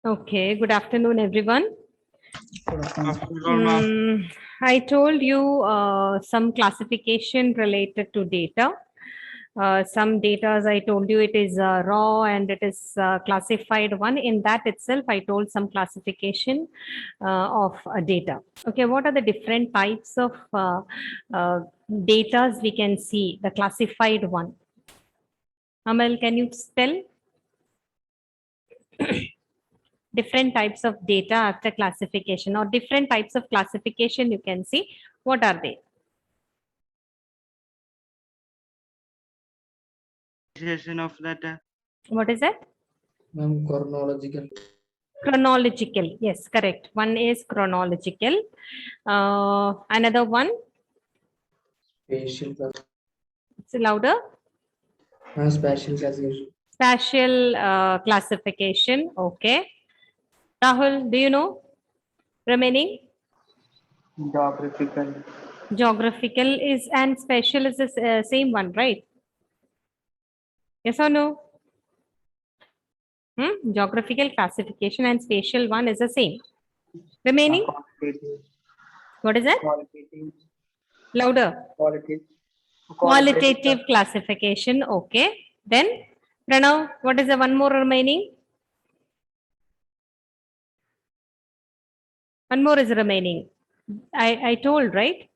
Okay, good afternoon, everyone. Afternoon, ma'am. I told you some classification related to data. Some data, I told you it is raw and it is classified one. In that itself, I told some classification of data. Okay, what are the different types of data we can see? The classified one. Amal, can you tell? Different types of data after classification or different types of classification you can see. What are they? Classification of that. What is it? Chronological. Chronological. Yes, correct. One is chronological. Another one. Spatial. It's louder. Spatial classification. Spatial classification. Okay. Rahul, do you know? Remaining? Geographical. Geographical is and spatial is the same one, right? Yes or no? Geographical classification and spatial one is the same. Remaining? Quantitative. What is it? Qualitative. Louder. Qualitative. Qualitative classification. Okay. Then, Pranav, what is the one more remaining? One more is remaining. I told, right?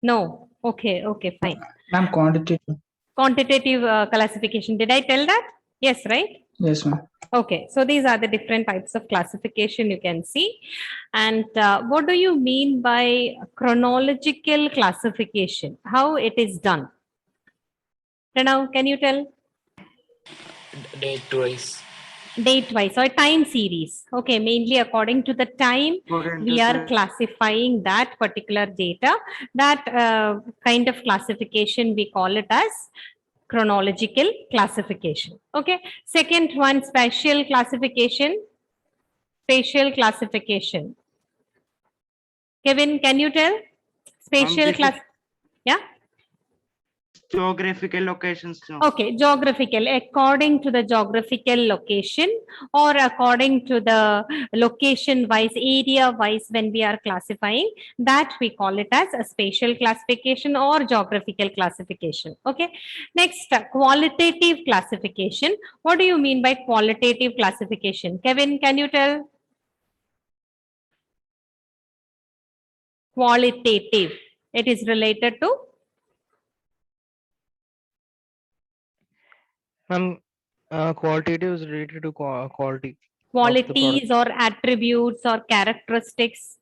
No. Okay. Okay. Fine. Ma'am, quantitative. Quantitative classification. Did I tell that? Yes, right? Yes, ma'am. Okay. So these are the different types of classification you can see. And what do you mean by chronological classification? How it is done? Pranav, can you tell? Date wise. Date wise or time series. Okay, mainly according to the time we are classifying that particular data. That kind of classification we call it as chronological classification. Okay, second one, spatial classification. Spatial classification. Kevin, can you tell? Spatial class. Yeah. Geographical locations. No. Okay, geographical, according to the geographical location or according to the location wise, area wise, when we are classifying, that we call it as a spatial classification or geographical classification. Okay, next, qualitative classification. What do you mean by qualitative classification? Kevin, can you tell? Qualitative, it is related to Qualitative is related to quality. qualities or attributes or characteristics.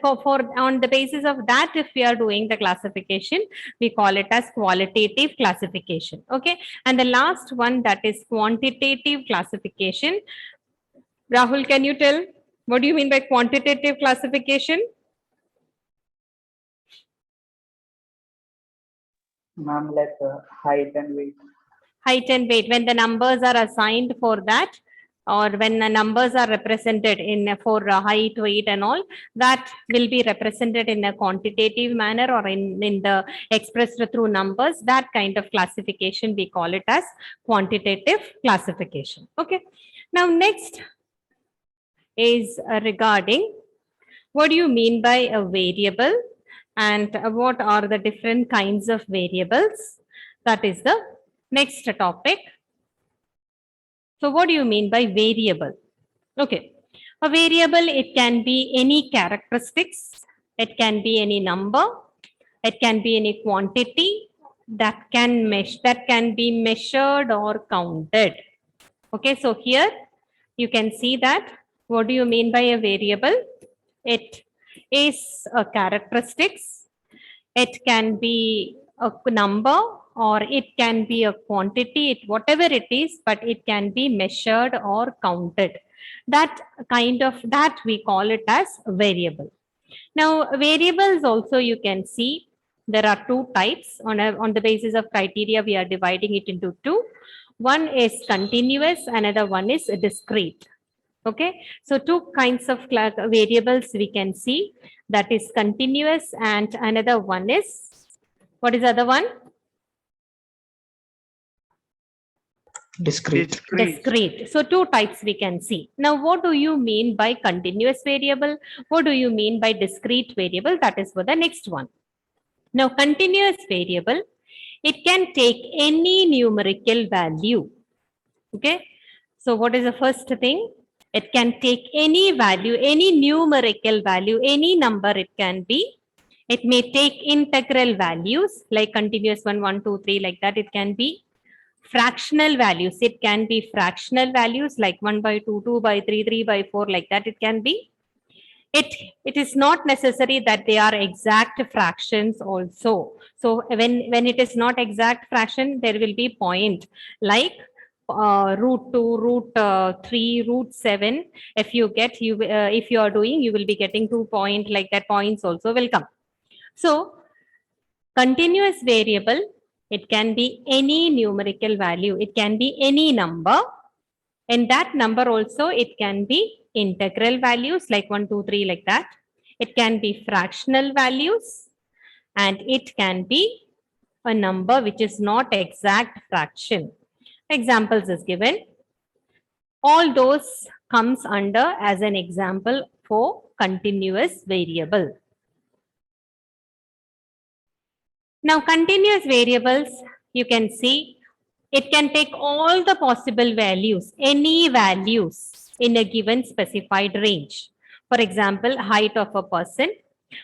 For on the basis of that, if we are doing the classification, we call it as qualitative classification. Okay, and the last one, that is quantitative classification. Rahul, can you tell what do you mean by quantitative classification? Ma'am, like height and weight. Height and weight, when the numbers are assigned for that, or when the numbers are represented in for height, weight and all, that will be represented in a quantitative manner or in the expressed through numbers. That kind of classification we call it as quantitative classification. Okay, now next is regarding what do you mean by a variable and what are the different kinds of variables. That is the next topic. So what do you mean by variable? Okay, a variable, it can be any characteristics, it can be any number, it can be any quantity that can be measured or counted. Okay, so here you can see that what do you mean by a variable? It is a characteristics, it can be a number or it can be a quantity, whatever it is, but it can be measured or counted. That kind of, that we call it as variable. Now variables also you can see there are two types. On the basis of criteria we are dividing it into two. One is continuous, another one is discrete. Okay, so two kinds of variables we can see, that is continuous and another one is, what is the other one? Discrete. Discrete. So two types we can see. Now, what do you mean by continuous variable? What do you mean by discrete variable? That is for the next one. Now, continuous variable, it can take any numerical value. Okay. So what is the first thing? It can take any value, any numerical value, any number it can be. It may take integral values like continuous 1, 1, 2, 3, like that. It can be fractional values. It can be fractional values like 1 by 2, 2 by 3, 3 by 4, like that. It can be. It is not necessary that they are exact fractions also. So when it is not exact fraction, there will be point like root 2, root 3, root 7. If you get, if you are doing, you will be getting 2 point, like that. Points also will come. So continuous variable, it can be any numerical value. It can be any number. And that number also, it can be integral values like 1, 2, 3, like that. It can be fractional values, and it can be a number which is not exact fraction. Examples is given. All those comes under as an example for continuous variable. Now, continuous variables, you can see it can take all the possible values, any values in a given specified range. For example, height of a person,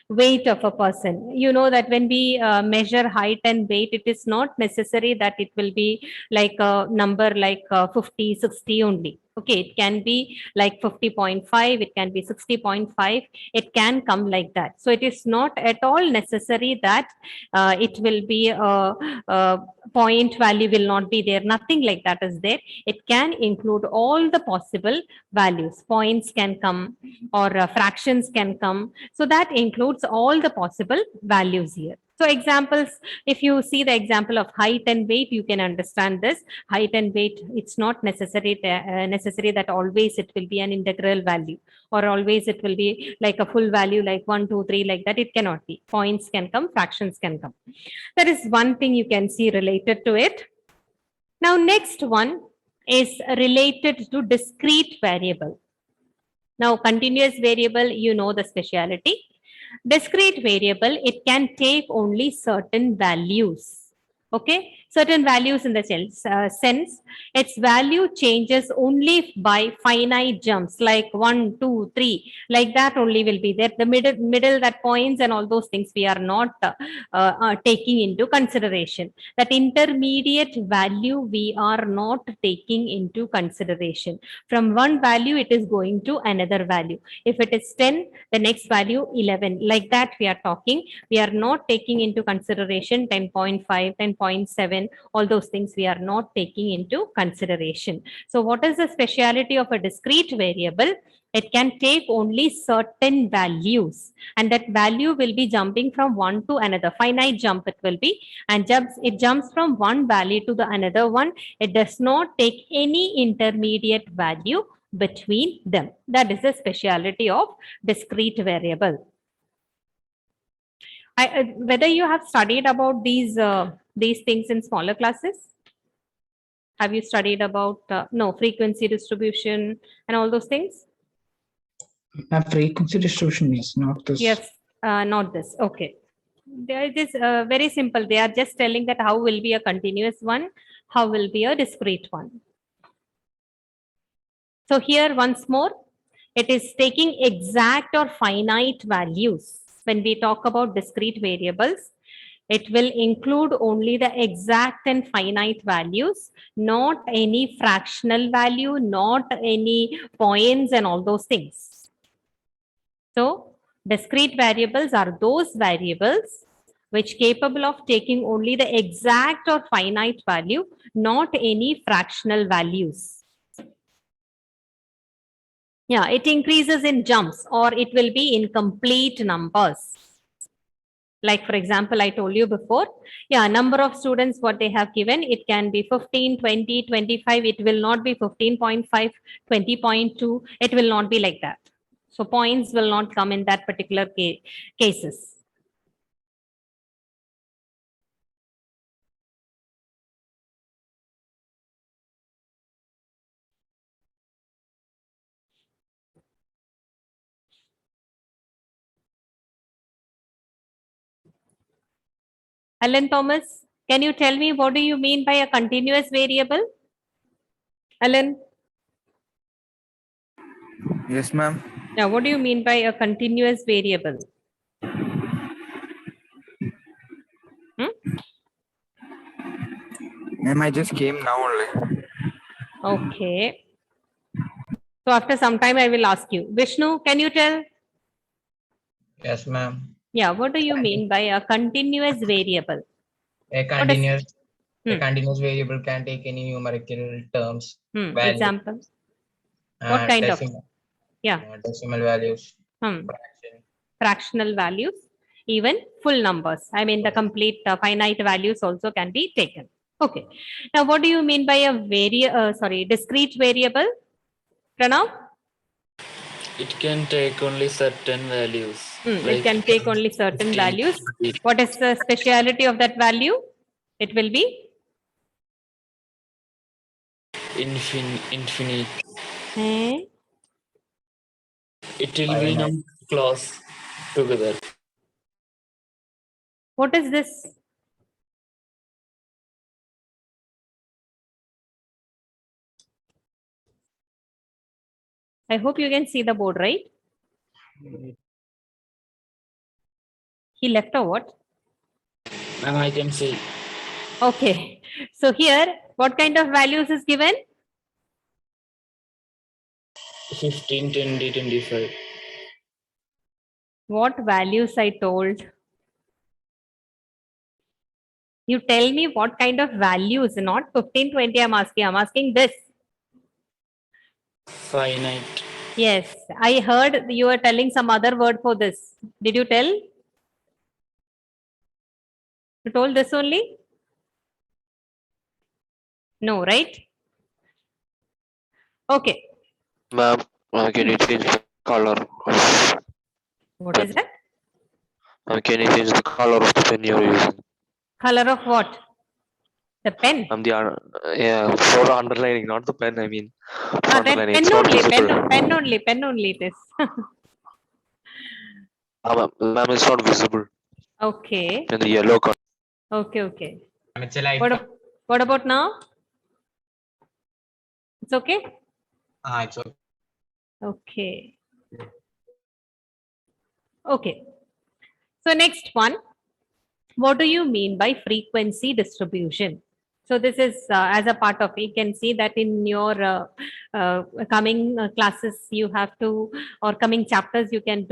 weight of a person. You know that when we measure height and weight, it is not necessary that it will be like a number like 50, 60 only. Okay, it can be like 50.5, it can be 60.5, it can come like that. So it is not at all necessary that it will be a point value will not be there. Nothing like that is there. It can include all the possible values. Points can come or fractions can come. So that includes all the possible values here. So examples, if you see the example of height and weight, you can understand this. Height and weight, it's not necessary that always it will be an integral value or always it will be like a full value like 1, 2, 3, like that. It cannot be. Points can come, fractions can come. That is one thing you can see related to it. Now, next one is related to discrete variable. Now, continuous variable, you know the speciality. Discrete variable, it can take only certain values. Okay, certain values in the sense its value changes only by finite jumps like 1, 2, 3, like that only will be there. The middle that points and all those things we are not taking into consideration. That intermediate value we are not taking into consideration. From one value it is going to another value. If it is 10, the next value 11, like that we are talking. We are not taking into consideration 10.5, 10.7, all those things we are not taking into consideration. So what is the speciality of a discrete variable? It can take only certain values, and that value will be jumping from one to another. Finite jump it will be, and it jumps from one value to the another one. It does not take any intermediate value between them. That is the speciality of discrete variable. Whether you have studied about these things in smaller classes? Have you studied about no frequency distribution and all those things? Frequency distribution is not this. Yes, not this. Okay. It is very simple. They are just telling that how will be a continuous one, how will be a discrete one. So here once more, it is taking exact or finite values. When we talk about discrete variables, it will include only the exact and finite values, not any fractional value, not any points and all those things. So discrete variables are those variables which capable of taking only the exact or finite value, not any fractional values. Yeah, it increases in jumps or it will be in complete numbers. Like for example, I told you before, yeah, number of students what they have given, it can be 15, 20, 25. It will not be 15.5, 20.2. It will not be like that. So points will not come in that particular cases. Alan Thomas, can you tell me what do you mean by a continuous variable? Alan, Yes, ma'am. now what do you mean by a continuous variable? Ma'am, I just came now only. Okay. So after some time, I will ask you. Vishnu, can you tell? Yes, ma'am. Yeah, what do you mean by a continuous variable? A What is- continuous, a Hmm. continuous variable can take any numerical terms, value, Example. What kind of? decimal, Yeah. decimal values, Hmm. fraction. Fractional values, even full numbers. I mean, the complete finite values also can be taken. Okay. Now, what do you mean by a discrete variable? Pranav? It can take only certain values. It can take only certain 15, values. 20. What is the speciality of that value? It will be Infinite. eh, It will be not close together. what is this? I hope you can see the board, right? He left or what? And I can say Okay. So here, what kind of values is given? 15, 20, 25. What values I told? You tell me what kind of values, not 15, 20 I'm asking. I'm asking this. Finite. Yes, I heard you were telling some other word for this. Did you tell? You told this only? No, right? Okay. Ma'am, can you change the color of What is that? can you change the color of the pen you're using? Color of what? The pen. Yeah, for underlining, not the pen. I mean, for Pen, underlining, pen it's not only, visible. pen only it is. Ma'am, it's not visible Okay. in the yellow color. Okay, okay. It's a light. What about now? It's okay? It's okay. Okay. Okay. So next one, what do you mean by frequency distribution? So this is as a part of, you can see that in your coming classes, you have to, or coming chapters, you have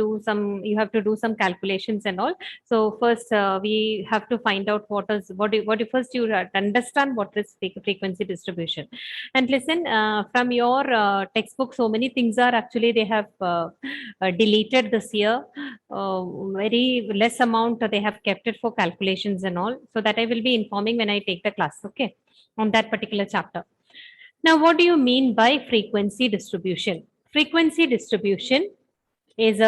to do some calculations and all. So first we have to find out what you first you have to understand what is frequency distribution. And listen, from your textbook, so many things are actually they have deleted this year. Very less amount they have kept it for calculations and all. So that I will be informing when I take the class, okay, on that particular chapter. Now, what do you mean by frequency distribution? Frequency distribution is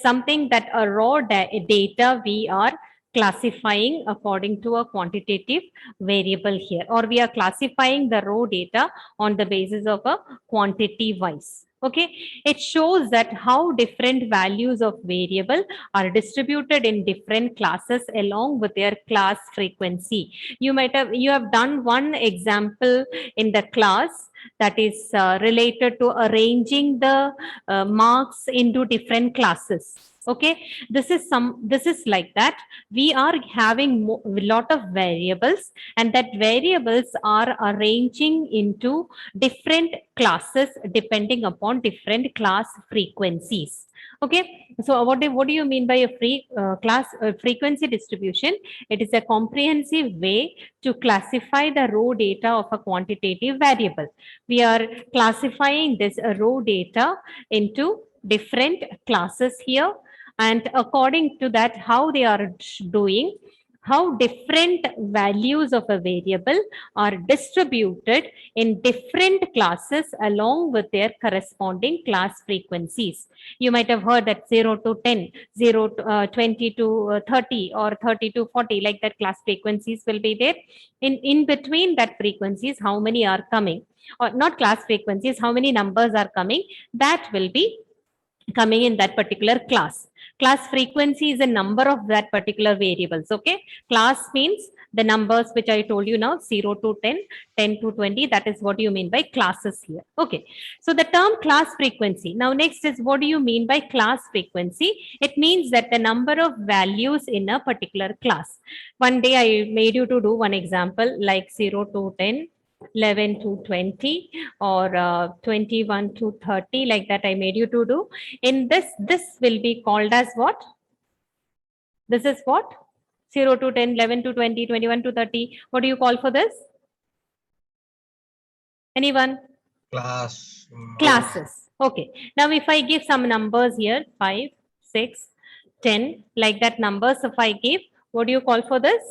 something that a raw data we are classifying according to a quantitative variable here, or we are classifying the raw data on the basis of a quantity wise. Okay, it shows that how different values of variable are distributed in different classes along with their class frequency. You have done one example in the class that is related to arranging the marks into different classes. Okay, this is like that. We are having a lot of variables, and that variables are arranging into different classes depending upon different class frequencies. Okay, so what do you mean by a class frequency distribution? It is a comprehensive way to classify the raw data of a quantitative variable. We are classifying this raw data into different classes here, and according to that, how they are doing, how different values of a variable are distributed in different classes along with their corresponding class frequencies. You might have heard that 0 to 10, 0 to 20 to 30, or 30 to 40, like that class frequencies will be there. In between that frequencies, how many are coming, or not class frequencies, how many numbers are coming, that will be coming in that particular class. Class frequency is a number of that particular variables. Okay. Class means the numbers which I told you now, 0 to 10, 10 to 20. That is what you mean by classes here. Okay. So the term class frequency. Now next is, what do you mean by class frequency? It means that the number of values in a particular class. One day I made you to do one example like 0 to 10. 11 to 20 or 21 to 30, like that I made you to do. In this will be called as what? This is what? 0 to 10, 11 to 20, 21 to 30. What do you call for this? Anyone? Class. Classes. Okay. Now if I give some numbers here, 5, 6, 10, like that numbers if I give, what do you call for this?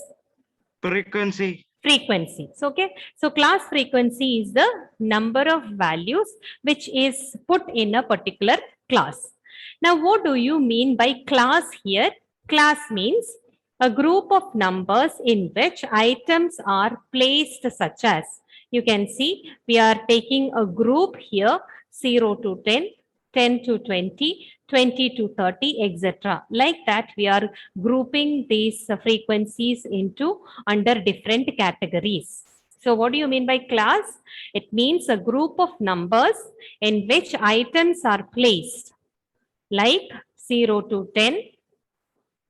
Frequency. Frequencies. Okay. So class frequency is the number of values which is put in a particular class. Now, what do you mean by class here? Class means a group of numbers in which items are placed, such as, you can see we are taking a group here, 0 to 10, 10 to 20, 20 to 30, etc. Like that, we are grouping these frequencies into under different categories. So what do you mean by class? It means a group of numbers in which items are placed, like 0 to 10,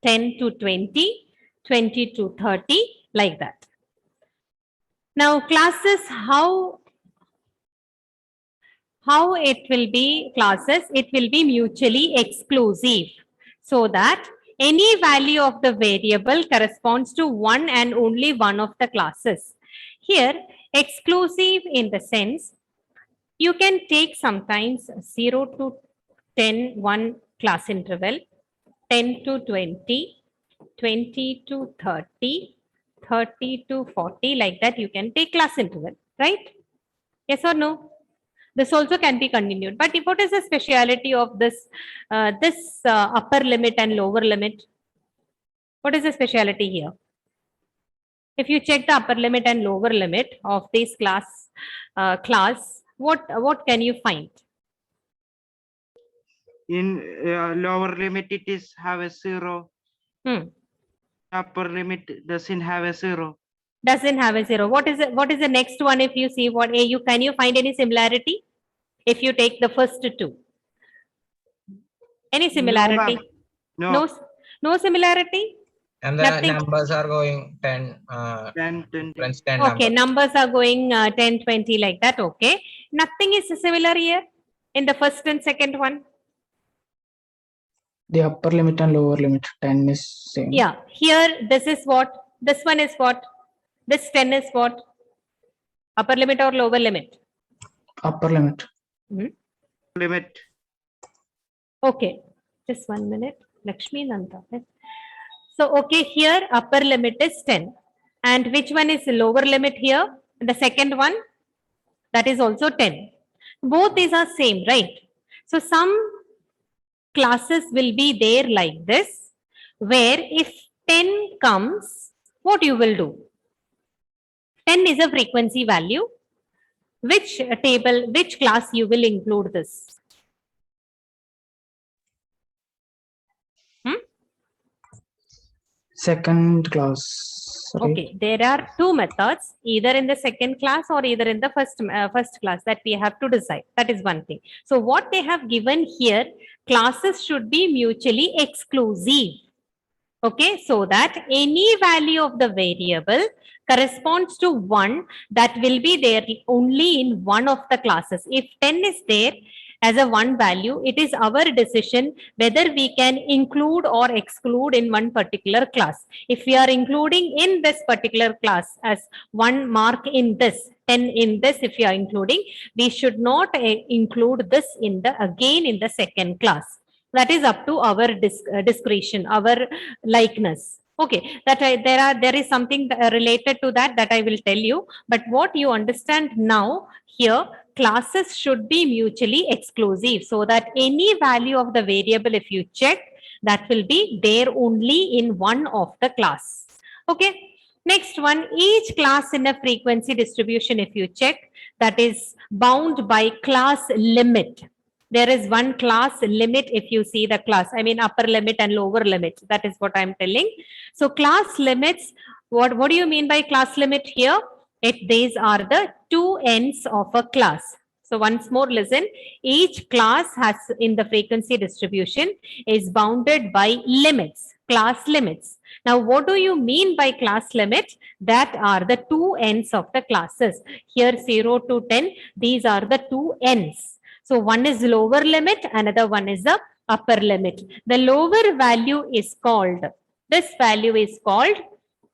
10 to 20, 20 to 30, like that. Now classes, how it will be classes, it will be mutually exclusive, so that any value of the variable corresponds to one and only one of the classes. Here, exclusive in the sense, you can take sometimes 0 to 10, one class interval, 10 to 20, 20 to 30, 30 to 40, like that you can take class interval, right? Yes or no? This also can be continued. But what is the speciality of this upper limit and lower limit? What is the speciality here? If you check the upper limit and lower limit of this class, what can you find? In lower limit, it is have a 0. Upper limit doesn't have a 0. Doesn't have a 0. What is it? What is the next one? If you see what can you find any similarity? If you take the first two, any similarity? No. No similarity. And the Nothing. numbers are going 10, 10, 20. friends, 10 Okay, numbers. numbers are going 10, 20, like that. Okay. Nothing is similar here in the first and second one. The upper limit and lower limit, 10 is same. Yeah. Here, this is what? This one is what? This 10 is what? Upper limit or lower limit? Upper limit. Limit. Okay. Just 1 minute. Lakshmi Nanda. So, okay, here upper limit is 10. And which one is lower limit here? The second one, that is also 10. Both these are same, right? So, some classes will be there like this, where if 10 comes, what you will do? 10 is a frequency value. Which table, which class you will include this? Second class. Right? Okay, there are two methods, either in the second class or either in the first class, that we have to decide. That is one thing. So what they have given here, classes should be mutually exclusive. Okay, so that any value of the variable corresponds to one that will be there only in one of the classes. If 10 is there as a one value, it is our decision whether we can include or exclude in one particular class. If we are including in this particular class as one mark in this, 10 in this, if you are including, we should not include this in the again in the second class. That is up to our discretion, our likeness. Okay, that there is something related to that I will tell you. But what you understand now here, classes should be mutually exclusive, so that any value of the variable, if you check, that will be there only in one of the class. Okay. Next one, each class in a frequency distribution, if you check, that is bound by class limit. There is one class limit if you see the class. I mean upper limit and lower limit. That is what I'm telling. So class limits, what do you mean by class limit here? These are the two ends of a class. So once more listen, each class has in the frequency distribution is bounded by limits, class limits. Now what do you mean by class limit? That are the two ends of the classes. Here 0 to 10, these are the two ends. So one is lower limit, another one is the upper limit. The lower value is called, this value is called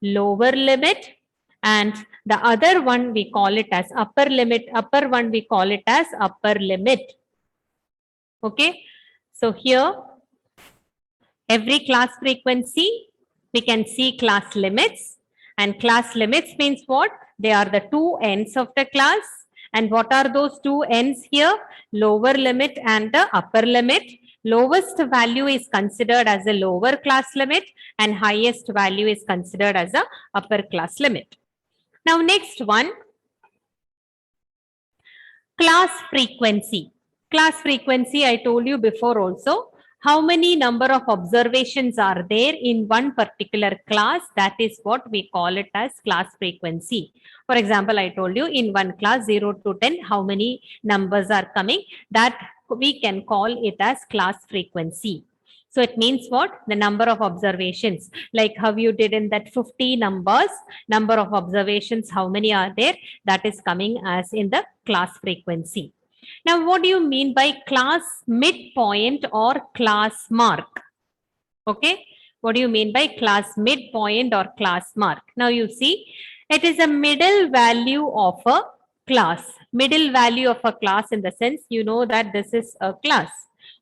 lower limit, and the other one we call it as upper limit. Upper one we call it as upper limit. Okay. So here every class frequency we can see class limits, and class limits means what? They are the two ends of the class. And what are those two ends here? Lower limit and the upper limit. Lowest value is considered as a lower class limit and highest value is considered as a upper class limit. Now next one, class frequency. Class frequency, I told you before also, how many number of observations are there in one particular class? That is what we call it as class frequency. For example, I told you in one class 0 to 10, how many numbers are coming? That we can call it as class frequency. So it means what? The number of observations, like how you did in that 50 numbers, number of observations, how many are there? That is coming as in the class frequency. Now, what do you mean by class midpoint or class mark? Okay. What do you mean by class midpoint or class mark? Now you see, it is a middle value of a class. Middle value of a class in the sense, you know that this is a class.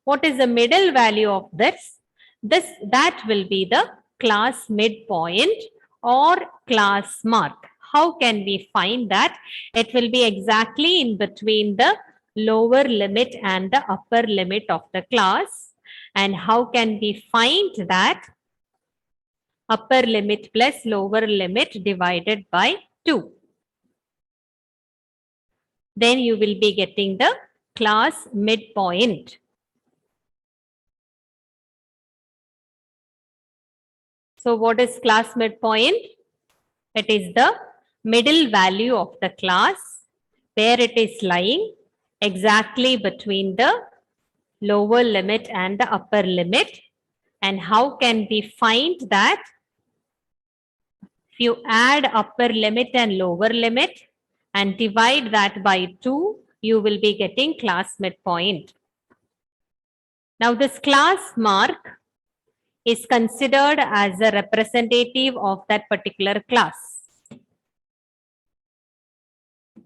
What is the middle value of this? That will be the class midpoint or class mark. How can we find that? It will be exactly in between the lower limit and the upper limit of the class. And how can we find that? Upper limit plus lower limit divided by 2. Then you will be getting the class midpoint. So what is class midpoint? It is the middle value of the class where it is lying exactly between the lower limit and the upper limit. And how can we find that? If you add upper limit and lower limit and divide that by 2, you will be getting class midpoint. Now this class mark is considered as a representative of that particular class.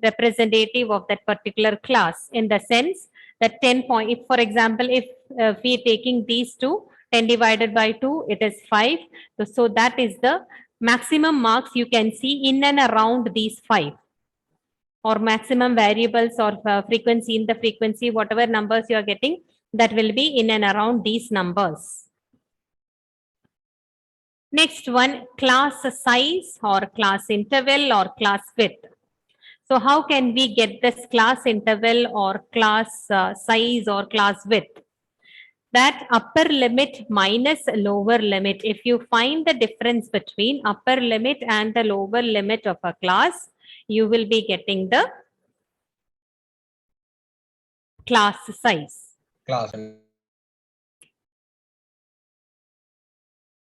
Representative of that particular class in the sense that 10 point, if for example, if we are taking these two, 10 divided by 2, it is 5. So that is the maximum marks you can see in and around these 5. Or maximum variables or frequency in the frequency, whatever numbers you are getting, that will be in and around these numbers. Next one, class size or class interval or class width. So how can we get this class interval or class size or class width? That upper limit minus lower limit. If you find the difference between upper limit and the lower limit of a class, you will be getting the class size. Class.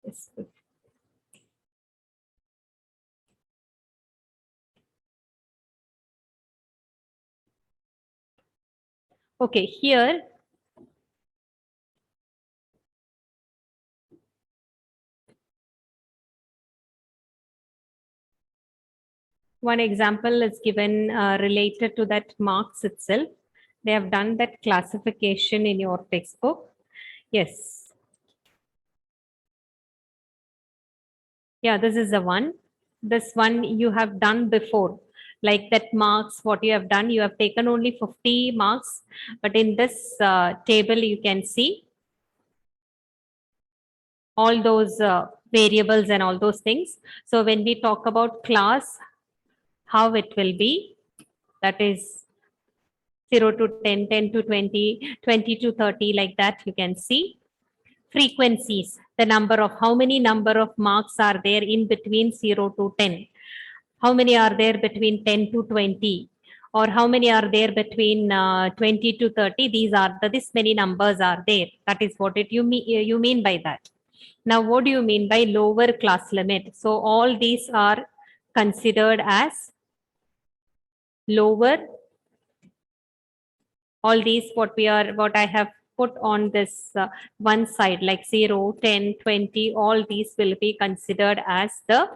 Yes. Okay, here one example is given related to that marks itself. They have done that classification in your textbook. Yes. Yeah, this is the one. This one you have done before. Like that marks, what you have done, you have taken only 50 marks. But in this table, you can see all those variables and all those things. So when we talk about class, how it will be, that is 0 to 10, 10 to 20, 20 to 30, like that you can see. Frequencies, the number of, how many number of marks are there in between 0 to 10? How many are there between 10 to 20? Or how many are there between 20 to 30? These are this many numbers are there. That is what you mean by that. Now, what do you mean by lower class limit? So all these are considered as lower. All these what I have put on this one side, like 0, 10, 20, all these will be considered as the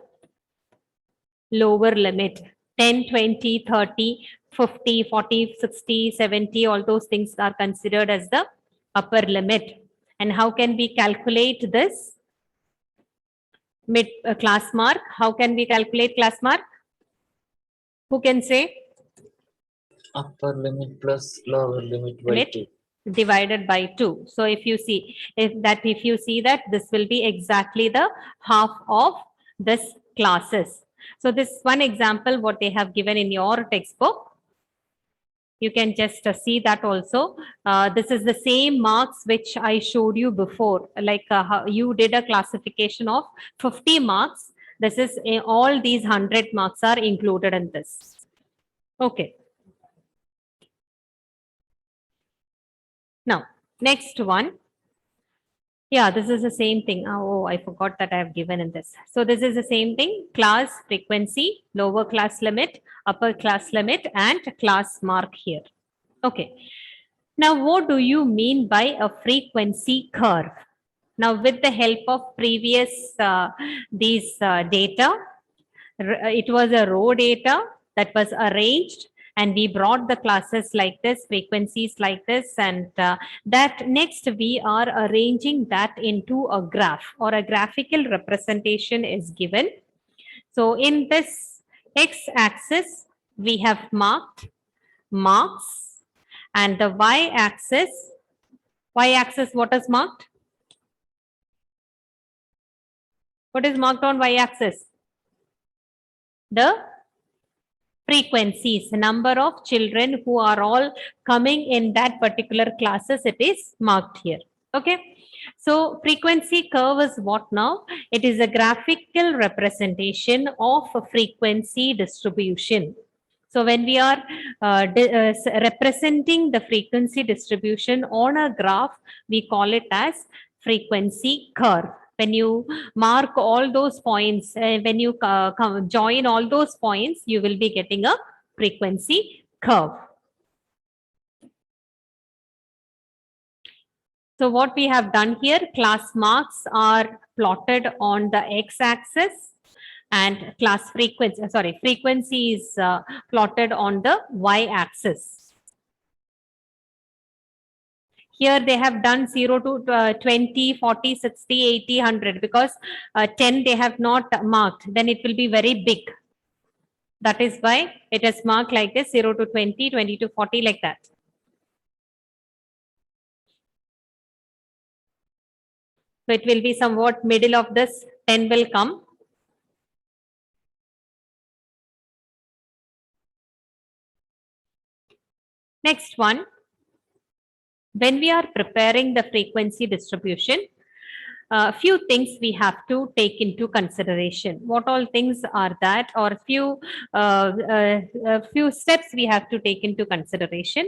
lower limit. 10, 20, 30, 50, 40, 60, 70, all those things are considered as the upper limit. And how can we calculate this mid class mark? How can we calculate class mark? Who can say? Upper limit plus lower limit by Limit 2. divided by 2. So if you see that, this will be exactly the half of this classes. So this one example what they have given in your textbook, you can just see that also. This is the same marks which I showed you before, like how you did a classification of 50 marks. This is all these 100 marks are included in this. Okay. Now, next one. Yeah, this is the same thing. Oh, I forgot that I have given in this. So this is the same thing. Class, frequency, lower class limit, upper class limit, and class mark here. Okay. Now, what do you mean by a frequency curve? Now, with the help of previous these data, it was a raw data that was arranged, and we brought the classes like this, frequencies like this, and that next we are arranging that into a graph, or a graphical representation is given. So in this x-axis, we have marked marks, and the y-axis, what is marked? What is marked on y-axis? The frequencies, number of children who are all coming in that particular classes, it is marked here. Okay. So frequency curve is what now? It is a graphical representation of a frequency distribution. So when we are representing the frequency distribution on a graph, we call it as frequency curve. When you mark all those points, when you join all those points, you will be getting a frequency curve. So what we have done here, class marks are plotted on the x-axis, and class frequency is plotted on the y-axis. Here they have done 0 to 20, 40, 60, 80, 100, because 10 they have not marked. Then it will be very big. That is why it is marked like this, 0 to 20, 20 to 40, like that. So it will be somewhat middle of this, 10 will come. Next one. When we are preparing the frequency distribution, a few things we have to take into consideration. What all things are that, or a few steps we have to take into consideration?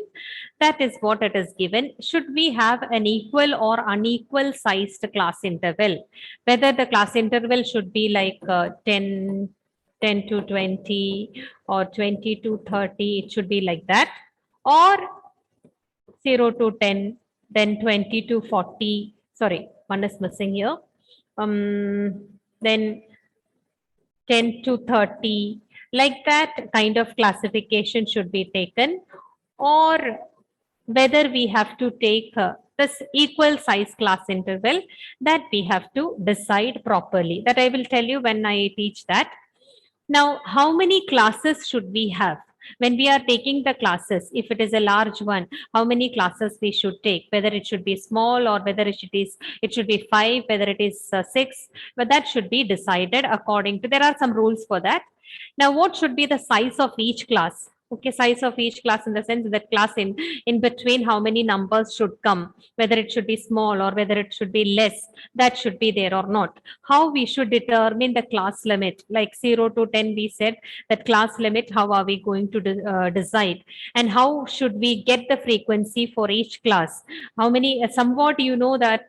That is what it is given. Should we have an equal or unequal sized class interval? Whether the class interval should be like 10 to 20 or 20 to 30, it should be like that, or 0 to 10, then 20 to 40, sorry, one is missing here, then 10 to 30, like that kind of classification should be taken, or whether we have to take this equal size class interval, that we have to decide properly. That I will tell you when I teach that. Now, how many classes should we have? When we are taking the classes, if it is a large one, how many classes we should take, whether it should be small or whether it should be 5, whether it is 6, but that should be decided according to, there are some rules for that. Now, what should be the size of each class? Okay, size of each class in the sense that class in between how many numbers should come, whether it should be small or whether it should be less, that should be there or not. How we should determine the class limit, like 0 to 10, we said that class limit, how are we going to decide? And how should we get the frequency for each class? How many, somewhat you know that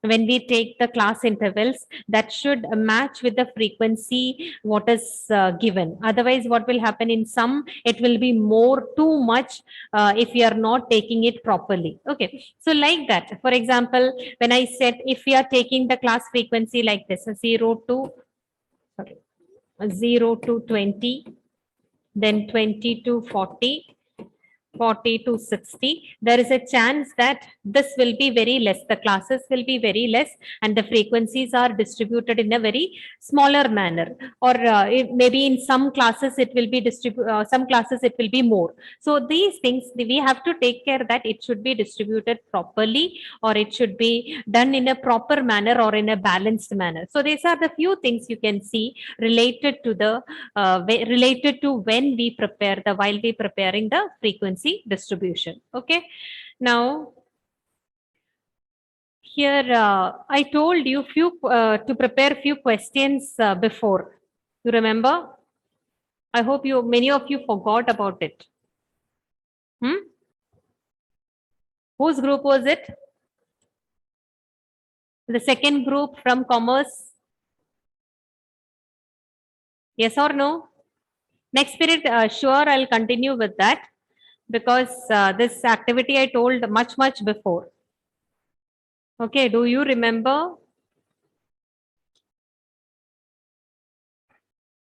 when we take the class intervals, that should match with the frequency what is given. Otherwise, what will happen in some, it will be more too much if you are not taking it properly. Okay, so like that, for example, when I said if we are taking the class frequency like this, 0 to 20, then 20 to 40, 40 to 60, there is a chance that this will be very less. The classes will be very less and the frequencies are distributed in a very smaller manner. Or maybe in some classes it will be some classes it will be more. So these things, we have to take care that it should be distributed properly or it should be done in a proper manner or in a balanced manner. So these are the few things you can see related to the related to when we prepare the, while we preparing the frequency distribution. Okay, now here I told you few to prepare few questions before. You remember? I hope you, many of you forgot about it. Whose group was it? The second group from commerce? Yes or no? Next period, sure, I'll continue with that, because this activity I told much before. Okay, do you remember?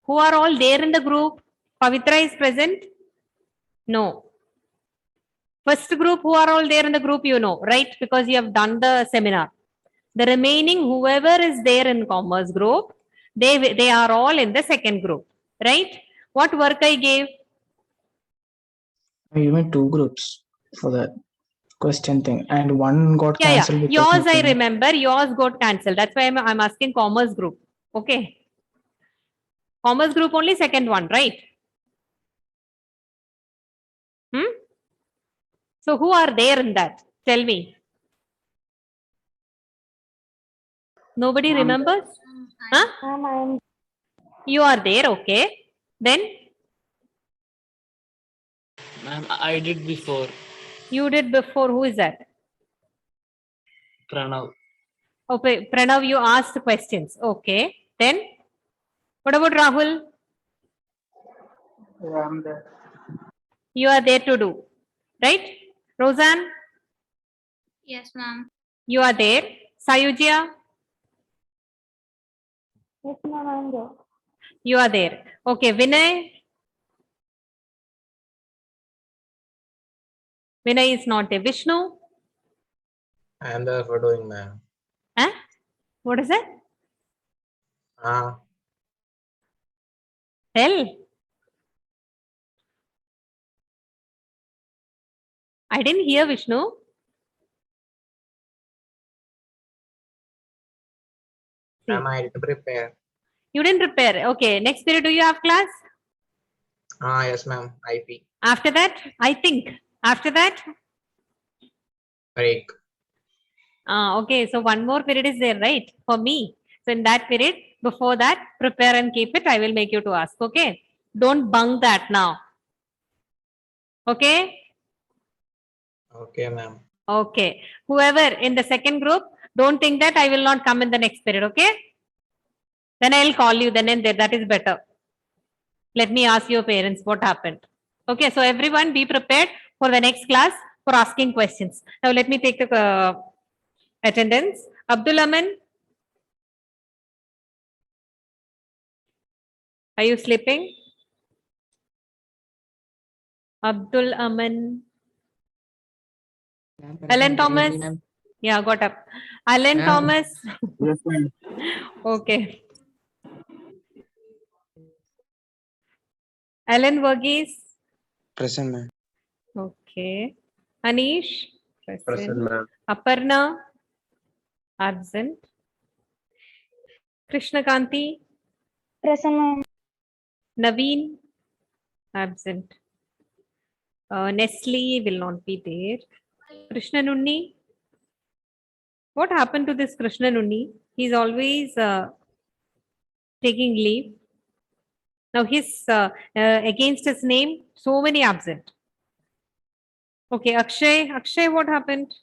Who are all there in the group? Pavitra is present? No. First group, who are all there in the group, you know, right? Because you have done the seminar. The remaining, whoever is there in commerce group, they are all in the second group, right? What work I gave? You made two groups for that question thing, and one got Yeah. cancelled. because Yours I nothing- remember. Yours got cancelled. That's why I'm asking commerce group. Okay. Commerce group only second one, right? So who are there in that? Tell me. Nobody remembers? Huh? You are there, okay. Then Ma'am, I did before. you did before. Who is that? Pranav. Okay, Pranav, you asked questions. Okay. Then what about Rahul? Yeah, I'm there. You are there to do, right? Roseanne, Yes, ma'am. you are there. Sayujya, Yes, ma'am, I'm there. you are there. Okay, Vinay. Vinay is not there. Vishnu, I am there for doing, ma'am. huh? What is that? Tell. I didn't hear Vishnu. Ma'am, I didn't prepare. You didn't prepare. Okay. Next period, do you have class? Yes, ma'am. IP. After that, I think. After that? Break. Okay. So one more period is there, right? For me. So in that period, before that, prepare and keep it. I will make you to ask. Okay. Don't bunk that now. Okay. Okay, ma'am. Okay. Whoever in the second group, don't think that I will not come in the next period. Okay. Then I'll call you then and there. That is better. Let me ask your parents what happened. Okay. So everyone be prepared for the next class for asking questions. Now let me take the attendance. Abdul Aman. Are you sleeping? Abdul Aman. Alan Thomas. Yeah, got up. Alan Yeah. Thomas. Yes, ma'am. Okay. Alan Verghese. Present, ma'am. Okay. Anish. Present, ma'am. Aparna. Absent. Krishna Kanti. Present, ma'am. Naveen. Absent. Nestle will not be there. Krishna Nunni. What happened to this Krishna Nunni? He's always taking leave. Now his against his name, so many absent. Okay, Akshay. Akshay, what happened?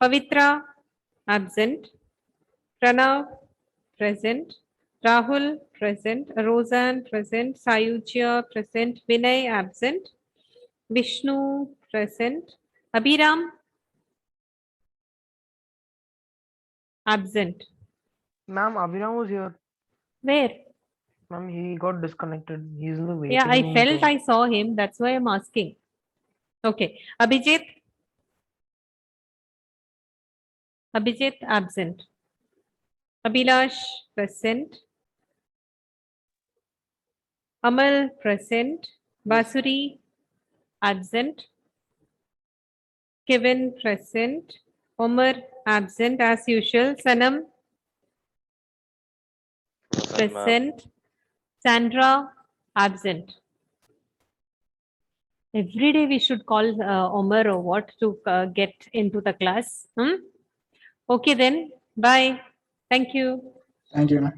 Pavitra, absent. Pranav, present. Rahul, present. Roseanne, present. Sayujya, present. Vinay, absent. Vishnu, present. Abhiram, absent. Ma'am, Abhiram was here. Where? Ma'am, he got disconnected. He's in the waiting Yeah, I room, felt so- I saw him. That's why I'm asking. Okay. Abhijit? Abhijit, absent. Abhilash, present. Amal, present. Basuri, absent. Kevin, present. Omar, absent as usual. Sanam, present. Sandra, absent. Every day we should call Omar or what to get into the class. Okay then. Bye. Thank you. Thank you, ma'am.